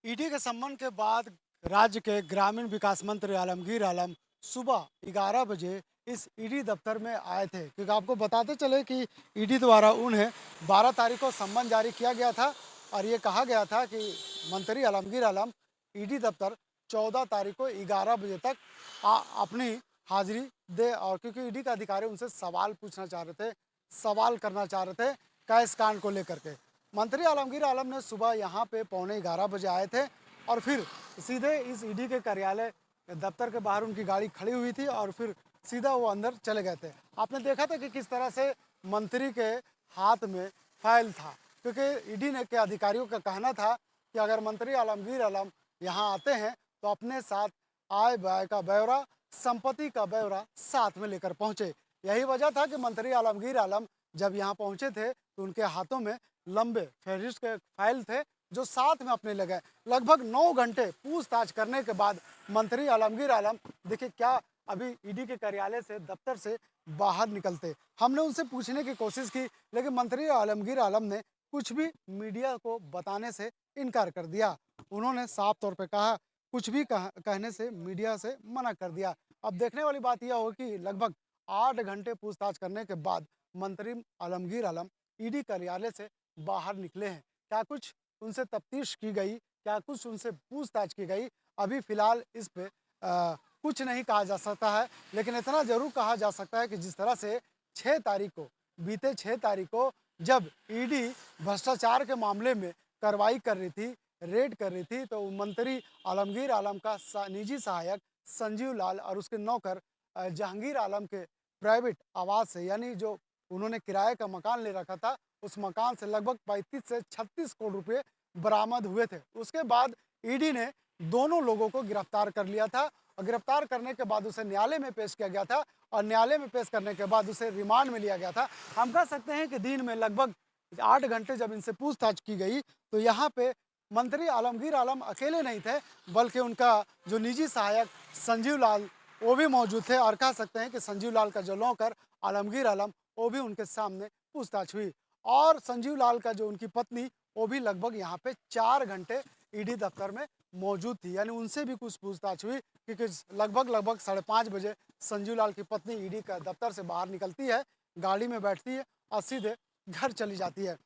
ED के सम्मन के बाद राज्य के ग्रामीण विकास मंत्री आलमगीर आलम सुबह 11 बजे इस ईडी दफ्तर में आए थे, क्योंकि आपको बताते चले कि ईडी द्वारा उन्हें 12 तारीख को सम्मन जारी किया गया था और ये कहा गया था कि मंत्री आलमगीर आलम ईडी दफ्तर 14 तारीख को 11 बजे तक अपनी हाजिरी दे। और क्योंकि ईडी का अधिकारी उनसे सवाल पूछना चाह रहे थे, सवाल करना चाह रहे थे कैश कांड को लेकर के। मंत्री आलमगीर आलम ने सुबह यहाँ पे 11:15 बजे आए थे और फिर सीधे इस ईडी के कार्यालय दफ्तर के बाहर उनकी गाड़ी खड़ी हुई थी और फिर सीधा वो अंदर चले गए थे। आपने देखा था कि किस तरह से मंत्री के हाथ में फाइल था, क्योंकि ईडी ने के अधिकारियों का कहना था कि अगर मंत्री आलमगीर आलम यहाँ आते हैं तो अपने साथ आय व्यय का ब्यौरा, संपत्ति का ब्यौरा साथ में लेकर पहुंचे। यही वजह था कि मंत्री आलमगीर आलम जब यहाँ पहुंचे थे तो उनके हाथों में लंबे फहरिस्त के फाइल थे जो साथ में अपने लगे। लगभग 9 घंटे पूछताछ करने के बाद मंत्री आलमगीर आलम देखिए क्या अभी ईडी के कार्यालय से दफ्तर से बाहर निकलते। हमने उनसे पूछने की कोशिश की, लेकिन मंत्री आलमगीर आलम ने कुछ भी मीडिया को बताने से इनकार कर दिया। उन्होंने साफ तौर पे कहा, कुछ भी कहने से मीडिया से मना कर दिया। अब देखने वाली बात यह हो कि लगभग 8 घंटे पूछताछ करने के बाद मंत्री आलमगीर आलम ईडी कार्यालय से बाहर निकले हैं। क्या कुछ उनसे तफ्तीश की गई, क्या कुछ उनसे पूछताछ की गई, अभी फिलहाल इस पे कुछ नहीं कहा जा सकता है। लेकिन इतना जरूर कहा जा सकता है कि जिस तरह से 6 तारीख को, बीते 6 तारीख को जब ईडी भ्रष्टाचार के मामले में कार्रवाई कर रही थी, रेड कर रही थी, तो मंत्री आलमगीर आलम का निजी सहायक संजीव लाल और उसके नौकर जहांगीर आलम के प्राइवेट आवास से, यानी जो उन्होंने किराए का मकान ले रखा था, उस मकान से लगभग 35 से 36 करोड़ रुपए बरामद हुए थे। उसके बाद ईडी ने दोनों लोगों को गिरफ्तार कर लिया था और गिरफ्तार करने के बाद उसे न्यायालय में पेश किया गया था और न्यायालय में पेश करने के बाद उसे रिमांड में लिया गया था। हम कह सकते हैं कि दिन में लगभग 8 घंटे जब इनसे पूछताछ की गई तो यहाँ पे मंत्री आलमगीर आलम अकेले नहीं थे, बल्कि उनका जो निजी सहायक संजीव लाल वो भी मौजूद थे। और कह सकते हैं कि संजीव लाल का जो नौकर आलमगीर आलम वो भी उनके सामने पूछताछ हुई। और संजीव लाल का जो उनकी पत्नी वो भी लगभग यहाँ पे 4 घंटे ईडी दफ्तर में मौजूद थी, यानी उनसे भी कुछ पूछताछ हुई, क्योंकि लगभग 5:30 बजे संजीव लाल की पत्नी ईडी का दफ्तर से बाहर निकलती है, गाड़ी में बैठती है और सीधे घर चली जाती है।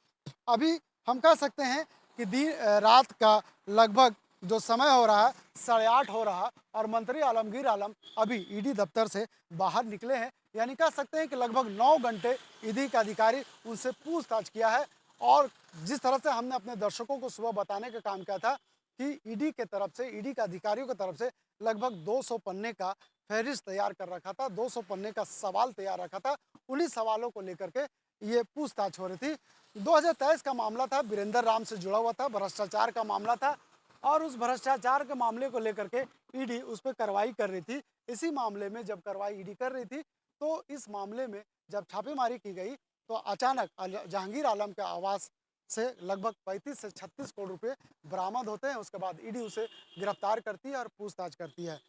अभी हम कह सकते हैं कि रात का लगभग जो समय हो रहा है 8:30 हो रहा और मंत्री आलमगीर आलम अभी ईडी दफ्तर से बाहर निकले हैं, यानी कह सकते हैं कि लगभग 9 घंटे ईडी का अधिकारी उनसे पूछताछ किया है। और जिस तरह से हमने अपने दर्शकों को सुबह बताने का काम किया था कि ईडी के तरफ से, ईडी के अधिकारियों की तरफ से लगभग 200 पन्ने का फहरिस्त तैयार कर रखा था, 200 पन्ने का सवाल तैयार रखा था। उन्हीं सवालों को लेकर के ये पूछताछ हो रही थी। 2023 का मामला था, वीरेंद्र राम से जुड़ा हुआ था, भ्रष्टाचार का मामला था और उस भ्रष्टाचार के मामले को लेकर के ईडी उस पर कार्रवाई कर रही थी। इसी मामले में जब कार्रवाई ईडी कर रही थी तो इस मामले में जब छापेमारी की गई तो अचानक जहांगीर आलम के आवास से लगभग 35 से 36 करोड़ रुपए बरामद होते हैं। उसके बाद ईडी उसे गिरफ्तार करती है और पूछताछ करती है।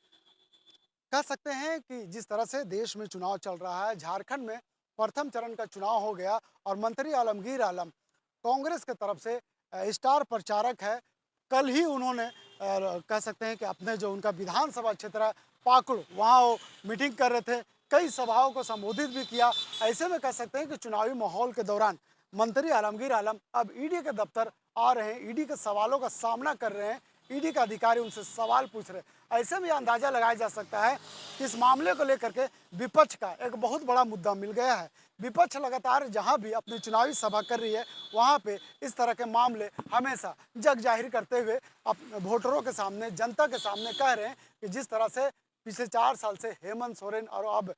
कह सकते हैं कि जिस तरह से देश में चुनाव चल रहा है, झारखंड में प्रथम चरण का चुनाव हो गया और मंत्री आलमगीर आलम कांग्रेस की तरफ से स्टार प्रचारक है। कल ही उन्होंने कह सकते हैं कि अपने जो उनका विधानसभा क्षेत्र है पाकुड़, वहाँ वो मीटिंग कर रहे थे, कई सभाओं को संबोधित भी किया। ऐसे में कह सकते हैं कि चुनावी माहौल के दौरान मंत्री आलमगीर आलम अब ईडी के दफ्तर आ रहे हैं, ईडी के सवालों का सामना कर रहे हैं, ईडी का अधिकारी उनसे सवाल पूछ रहे हैं। ऐसे में अंदाजा लगाया जा सकता है कि इस मामले को लेकर के विपक्ष का एक बहुत बड़ा मुद्दा मिल गया है। विपक्ष लगातार जहां भी अपनी चुनावी सभा कर रही है वहां पे इस तरह के मामले हमेशा जग जाहिर करते हुए वोटरों के सामने, जनता के सामने कह रहे हैं कि जिस तरह से पिछले 4 साल से हेमंत सोरेन और अब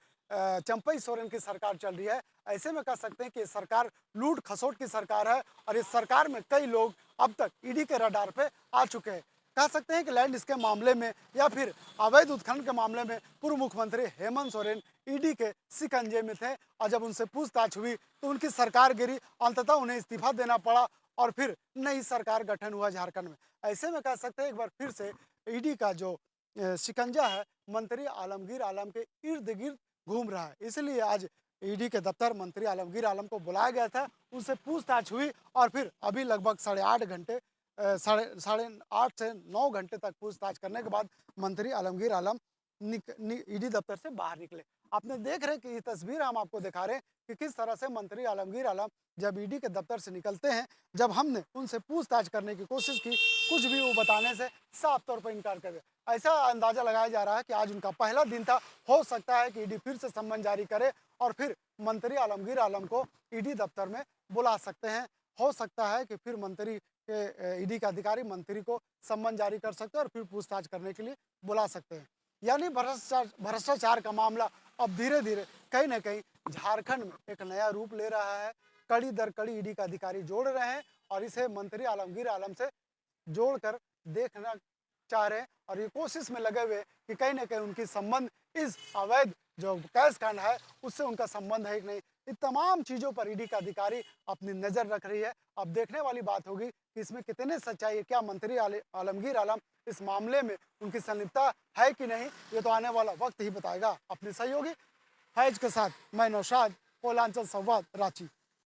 चंपई सोरेन की सरकार चल रही है, ऐसे में कह सकते हैं कि सरकार लूट खसोट की सरकार है और इस सरकार में कई लोग अब तक ईडी के रडार पे आ चुके हैं। कह सकते हैं कि लैंड इसके मामले में या फिर अवैध उत्खनन के मामले में पूर्व मुख्यमंत्री हेमंत सोरेन ईडी के शिकंजे में थे और जब उनसे पूछताछ हुई तो उनकी सरकार गिरी, अंततः उन्हें इस्तीफा देना पड़ा और फिर नई सरकार गठन हुआ झारखंड में। ऐसे में कह सकते हैं एक बार फिर से ईडी का जो शिकंजा है मंत्री आलमगीर आलम के इर्द गिर्द घूम रहा है। इसलिए आज ईडी के दफ्तर मंत्री आलमगीर आलम को बुलाया गया था, उनसे पूछताछ हुई और फिर अभी लगभग 8:30 घंटे साढ़े साढ़े 8 से 9 घंटे तक पूछताछ करने के बाद मंत्री आलमगीर आलम ईडी दफ्तर से बाहर निकले। आपने देख रहे कि ये तस्वीर हम आपको दिखा रहे हैं कि किस तरह से मंत्री आलमगीर आलम जब ईडी के दफ्तर से निकलते हैं, जब हमने उनसे पूछताछ करने की कोशिश की, कुछ भी वो बताने से साफ तौर पर इनकार कर दिया। ऐसा अंदाजा लगाया जा रहा है कि आज उनका पहला दिन था, हो सकता है कि ईडी फिर से सम्मन जारी करे और फिर मंत्री आलमगीर आलम को ईडी दफ्तर में बुला सकते हैं। हो सकता है कि फिर मंत्री के ईडी के अधिकारी मंत्री को सम्मन जारी कर सकते हैं और फिर पूछताछ करने के लिए बुला सकते हैं। यानी भ्रष्टाचार का मामला अब धीरे धीरे कहीं ना कहीं झारखंड में एक नया रूप ले रहा है। कड़ी दर कड़ी ईडी का अधिकारी जोड़ रहे हैं और इसे मंत्री आलमगीर आलम से जोड़कर देखना चाह रहे हैं और ये कोशिश में लगे हुए कि कहीं ना कहीं उनकी संबंध इस अवैध जो कैश कांड है उससे उनका संबंध है कि नहीं। इन तमाम चीज़ों पर ईडी का अधिकारी अपनी नज़र रख रही है। अब देखने वाली बात होगी कि इसमें कितने सच्चाई है, क्या मंत्री आलमगीर आलम इस मामले में उनकी संलिप्तता है कि नहीं, ये तो आने वाला वक्त ही बताएगा। अपने सहयोगी फैज के साथ मैं नौशाद, कोलांचल संवाद, रांची।